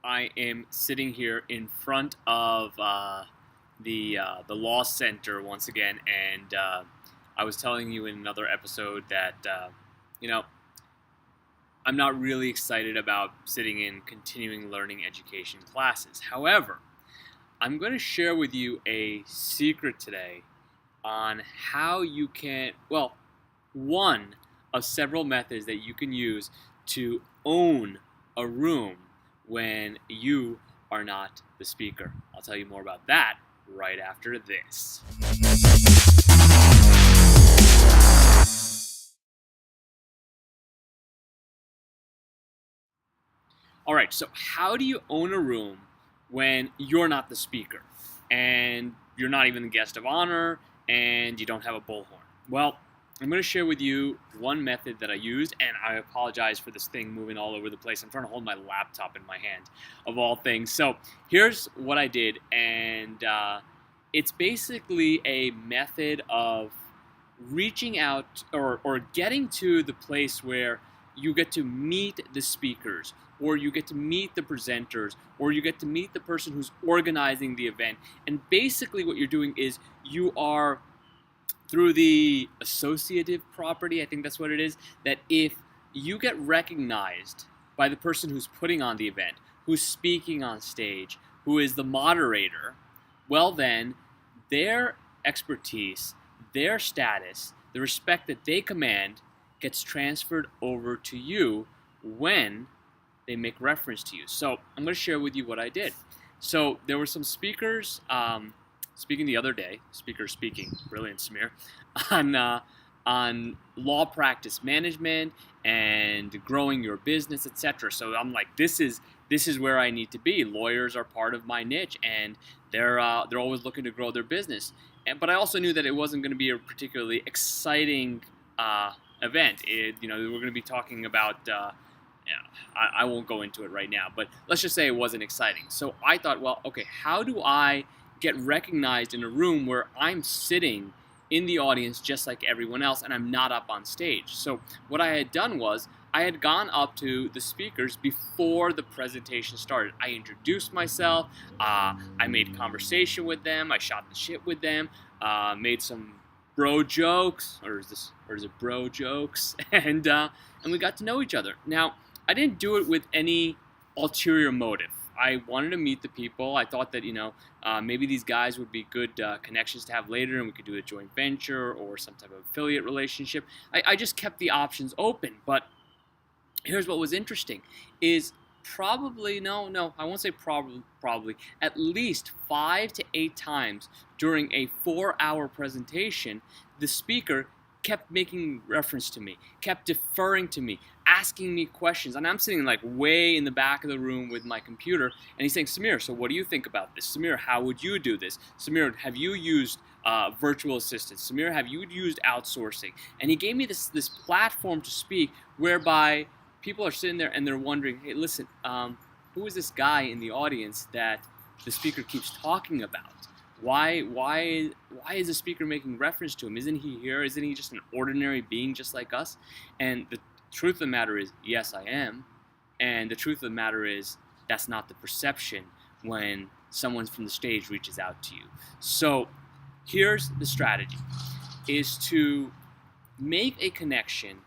I am sitting here in front of the law center once again, and I was telling you in another episode that you know I'm not really excited about sitting in continuing learning education classes. However, I'm going to share with you a secret today on how you can, well, one of several methods that you can use to own a room when you are not the speaker. I'll tell you more about that right after this. All right, so how do you own a room when you're not the speaker and you're not even the guest of honor and you don't have a bullhorn? Well, I'm going to share with you one method that I used, and I apologize for this thing moving all over the place. I'm trying to hold my laptop in my hand, of all things. So here's what I did, and it's basically a method of reaching out or getting to the place where you get to meet the speakers, or you get to meet the presenters, or you get to meet the person who's organizing the event. And basically what you're doing is you are, through the associative property, I think that's what it is, that if you get recognized by the person who's putting on the event, who's speaking on stage, who is the moderator, well then, their expertise, their status, the respect that they command gets transferred over to you when they make reference to you. So I'm going to share with you what I did. So there were some speakers speaking the other day, brilliant Sameer, on law practice management and growing your business, etc. So I'm like, this is where I need to be. Lawyers are part of my niche, and they're always looking to grow their business. But I also knew that it wasn't going to be a particularly exciting event. We're going to be talking about. I won't go into it right now, but let's just say it wasn't exciting. So I thought, well, okay, how do I get recognized in a room where I'm sitting in the audience just like everyone else and I'm not up on stage? So what I had done was I had gone up to the speakers before the presentation started. I introduced myself, I made conversation with them, I shot the shit with them, made some bro jokes, or is it bro jokes? And we got to know each other. Now, I didn't do it with any ulterior motive. I wanted to meet the people. I thought that, maybe these guys would be good connections to have later, and we could do a joint venture or some type of affiliate relationship. I just kept the options open. But here's what was interesting is probably, no, I won't say probably, at least 5 to 8 times during a 4-hour presentation, the speaker kept making reference to me, kept deferring to me, asking me questions. And I'm sitting like way in the back of the room with my computer, and he's saying, Sameer, so what do you think about this? Sameer, how would you do this? Sameer, have you used virtual assistants? Sameer, have you used outsourcing? And he gave me this platform to speak, whereby people are sitting there and they're wondering, hey, listen, who is this guy in the audience that the speaker keeps talking about? Why is the speaker making reference to him? Isn't he here? Isn't he just an ordinary being just like us? And the truth of the matter is, yes, I am. And the truth of the matter is, that's not the perception when someone from the stage reaches out to you. So here's the strategy, is to make a connection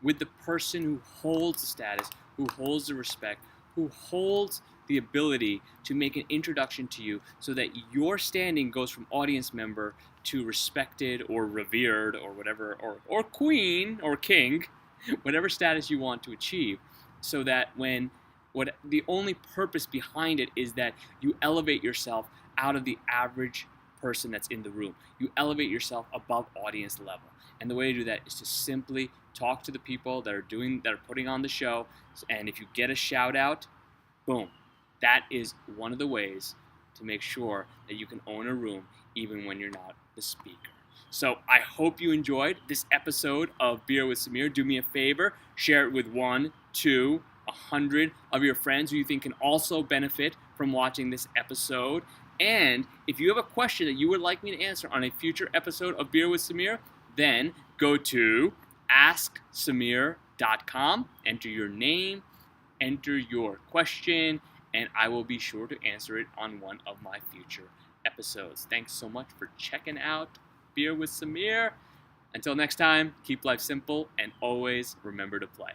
with the person who holds the status, who holds the respect, who holds the ability to make an introduction to you, so that your standing goes from audience member to respected or revered or whatever, or queen or king, whatever status you want to achieve, so that the only purpose behind it is that you elevate yourself out of the average person that's in the room. You elevate yourself above audience level. And the way to do that is to simply talk to the people that are putting on the show, and if you get a shout out, boom. That is one of the ways to make sure that you can own a room even when you're not the speaker. So I hope you enjoyed this episode of Beer with Sameer. Do me a favor, share it with 1, 2, 100 of your friends who you think can also benefit from watching this episode. And if you have a question that you would like me to answer on a future episode of Beer with Sameer, then go to asksameer.com, enter your name, enter your question, and I will be sure to answer it on one of my future episodes. Thanks so much for checking out Beer with Sameer. Until next time, keep life simple and always remember to play.